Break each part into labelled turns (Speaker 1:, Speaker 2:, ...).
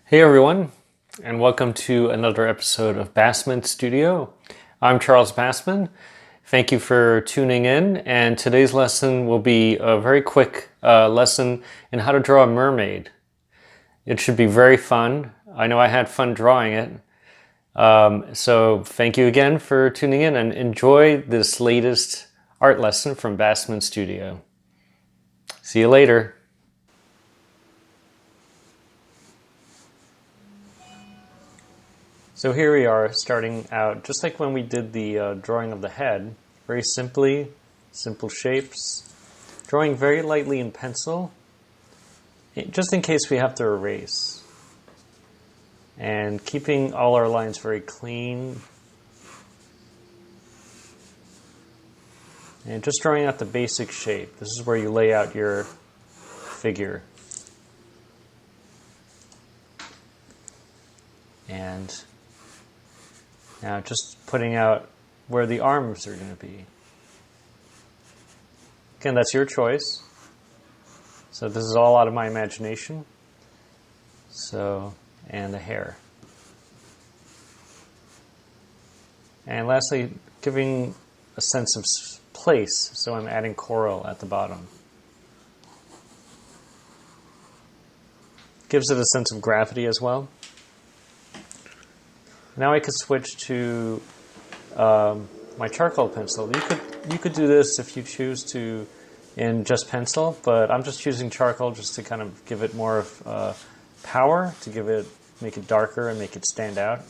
Speaker 1: Hey everyone, and welcome to another episode of Basmanstudio. I'm Charles Basman. Thank you for tuning in, and today's lesson will be a very quick lesson in how to draw a mermaid. It should be very fun. I know I had fun drawing it. So thank you again for tuning in and enjoy this latest art lesson from Basmanstudio. See you later. So here we are, starting out just like when we did the drawing of the head, very simply, simple shapes, drawing very lightly in pencil, just in case we have to erase, and keeping all our lines very clean, and just drawing out the basic shape. This is where you lay out your figure. And now just putting out where the arms are going to be. Again, that's your choice. So this is all out of my imagination. And the hair. And lastly, giving a sense of place. So I'm adding coral at the bottom. Gives it a sense of gravity as well. Now I could switch to my charcoal pencil. You could do this if you choose to in just pencil, but I'm just choosing charcoal just to kind of give it more of power, to make it darker and make it stand out.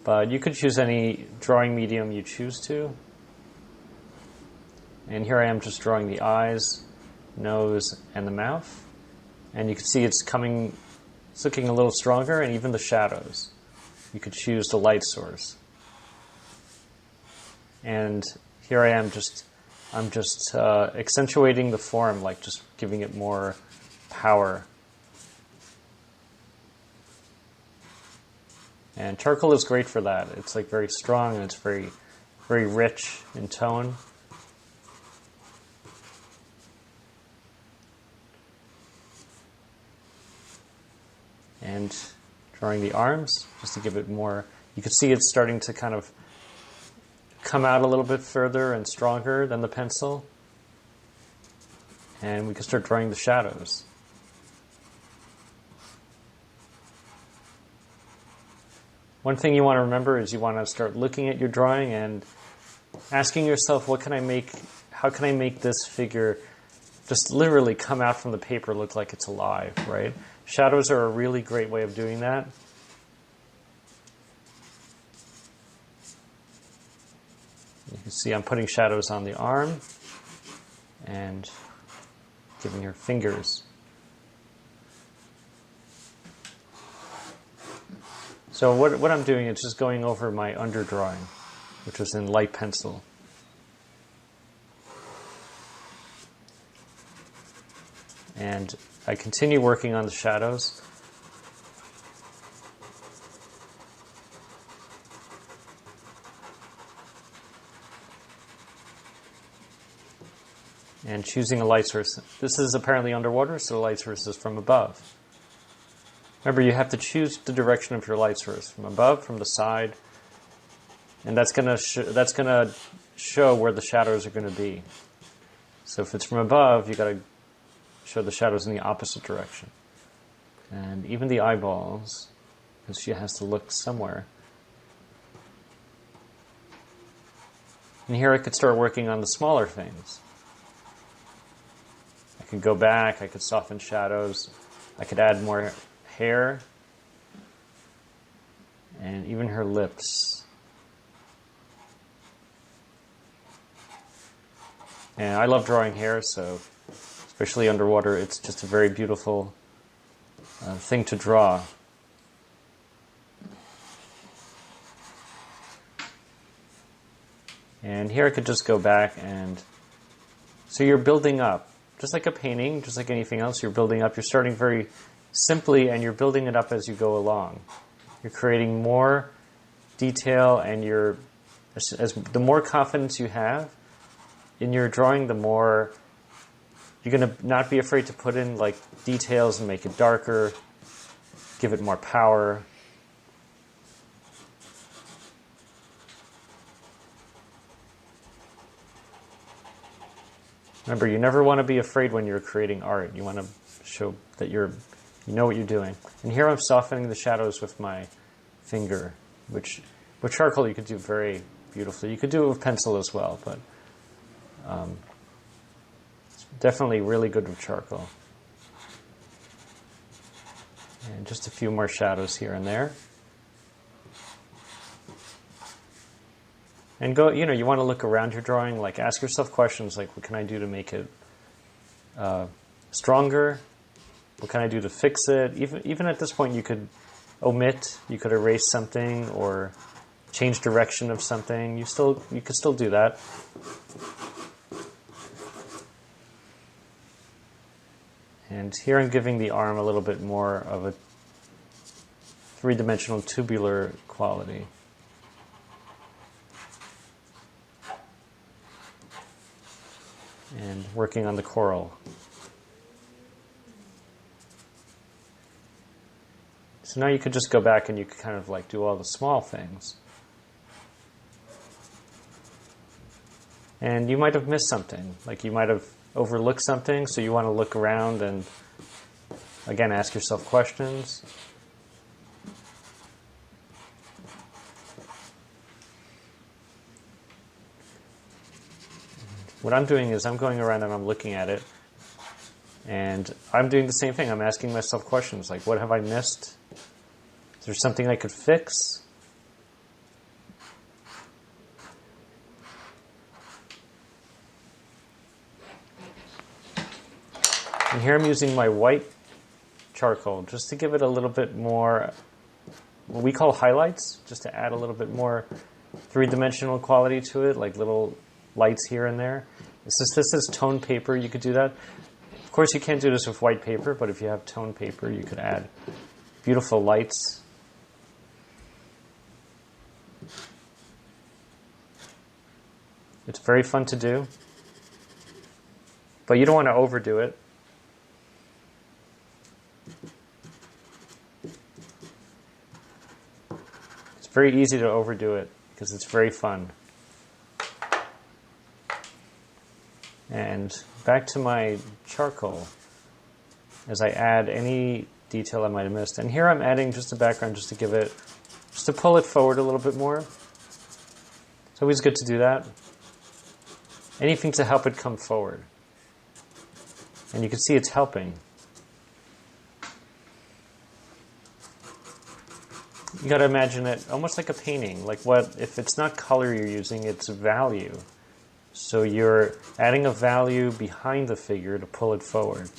Speaker 1: But you could choose any drawing medium you choose to. And here I am just drawing the eyes, nose, and the mouth. And you can see it's looking a little stronger, and even the shadows. You could choose the light source. And here I am I'm just accentuating the form, like just giving it more power. And charcoal is great for that. It's like very strong and it's very, very rich in tone. And drawing the arms, just to give it more, you can see it's starting to kind of come out a little bit further and stronger than the pencil. And we can start drawing the shadows. One thing you want to remember is you want to start looking at your drawing and asking yourself, how can I make this figure just literally come out from the paper, look like it's alive, right? Shadows are a really great way of doing that. You can see I'm putting shadows on the arm and giving her fingers. So what I'm doing is just going over my underdrawing, which was in light pencil. And I continue working on the shadows. And choosing a light source. This is apparently underwater, so the light source is from above. Remember, you have to choose the direction of your light source, from above, from the side, and that's going to show where the shadows are going to be. So if it's from above, you got to show the shadows in the opposite direction. And even the eyeballs, because she has to look somewhere. And here I could start working on the smaller things. I could go back, I could soften shadows, I could add more hair, and even her lips. And I love drawing hair, so especially underwater, it's just a very beautiful thing to draw. And here I could just go back so you're building up. Just like a painting, just like anything else, you're building up. You're starting very simply and you're building it up as you go along. You're creating more detail and the more confidence you have in your drawing, the more You're going to not be afraid to put in like details and make it darker, give it more power. Remember, you never want to be afraid when you're creating art. You want to show that you know what you're doing. And here I'm softening the shadows with my finger, which with charcoal you could do very beautifully. You could do it with pencil as well, but it's definitely really good with charcoal. And just a few more shadows here and there. And go, you want to look around your drawing, like ask yourself questions like, what can I do to make it stronger? What can I do to fix it? Even at this point, you could omit, you could erase something or change direction of something. You could still do that. And here I'm giving the arm a little bit more of a three-dimensional tubular quality. And working on the coral. So now you could just go back and you could kind of like do all the small things. And you might have missed something. Like you might have overlooked something, so you want to look around and, again, ask yourself questions. What I'm doing is I'm going around and I'm looking at it, and I'm doing the same thing. I'm asking myself questions like, what have I missed? Is there something I could fix? And here I'm using my white charcoal just to give it a little bit more, what we call highlights, just to add a little bit more three-dimensional quality to it, like little lights here and there. This is toned paper, you could do that. Of course you can't do this with white paper, but if you have toned paper, you could add beautiful lights. It's very fun to do, but you don't want to overdo it. It's very easy to overdo it because it's very fun. And back to my charcoal as I add any detail I might have missed. And here I'm adding just a background just to pull it forward a little bit more. It's always good to do that. Anything to help it come forward. And you can see it's helping. You got to imagine it almost like a painting. Like if it's not color you're using, it's value. So you're adding a value behind the figure to pull it forward.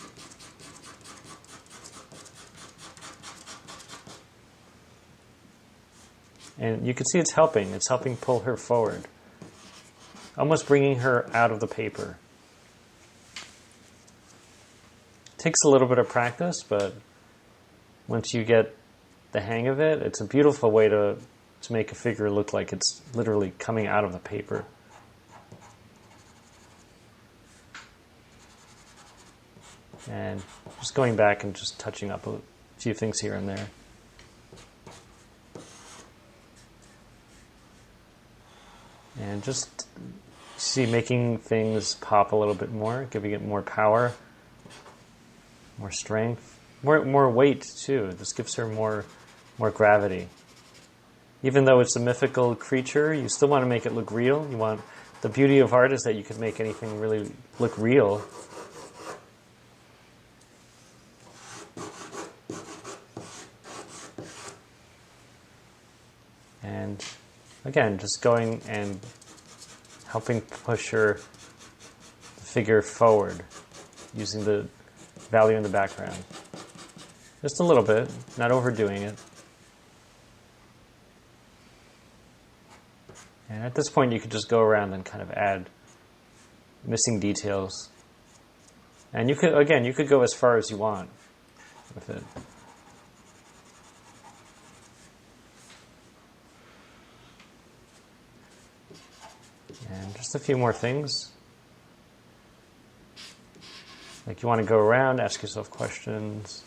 Speaker 1: And you can see it's helping. It's helping pull her forward. Almost bringing her out of the paper. It takes a little bit of practice, but once you get the hang of it, it's a beautiful way to make a figure look like it's literally coming out of the paper. And just going back and just touching up a few things here and there. And just making things pop a little bit more, giving it more power, more strength, more weight too. This gives her more gravity. Even though it's a mythical creature, you still want to make it look real. The beauty of art is that you can make anything really look real. And again, just going and helping push the figure forward using the value in the background. Just a little bit, not overdoing it. And at this point, you could just go around and kind of add missing details. And you could go as far as you want with it. And just a few more things. Like you want to go around, ask yourself questions.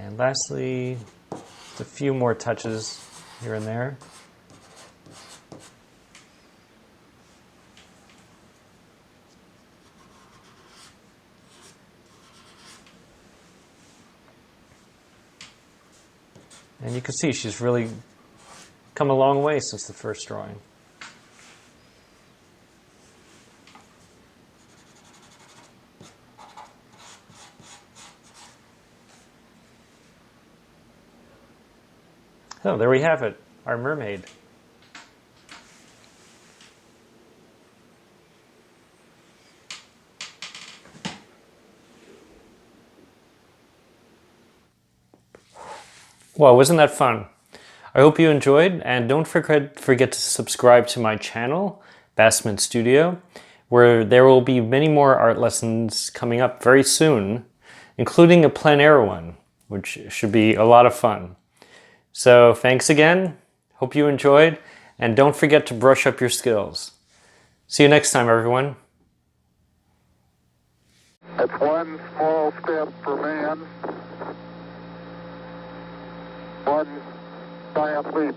Speaker 1: And lastly, just a few more touches here and there. And you can see she's really come a long way since the first drawing. So there we have it, our mermaid. Well, wasn't that fun? I hope you enjoyed, and don't forget to subscribe to my channel, Basmanstudio, where there will be many more art lessons coming up very soon, including a plein air one, which should be a lot of fun. So thanks again, hope you enjoyed, and don't forget to brush up your skills. See you next time, everyone.
Speaker 2: It's one small step for man, one giant leap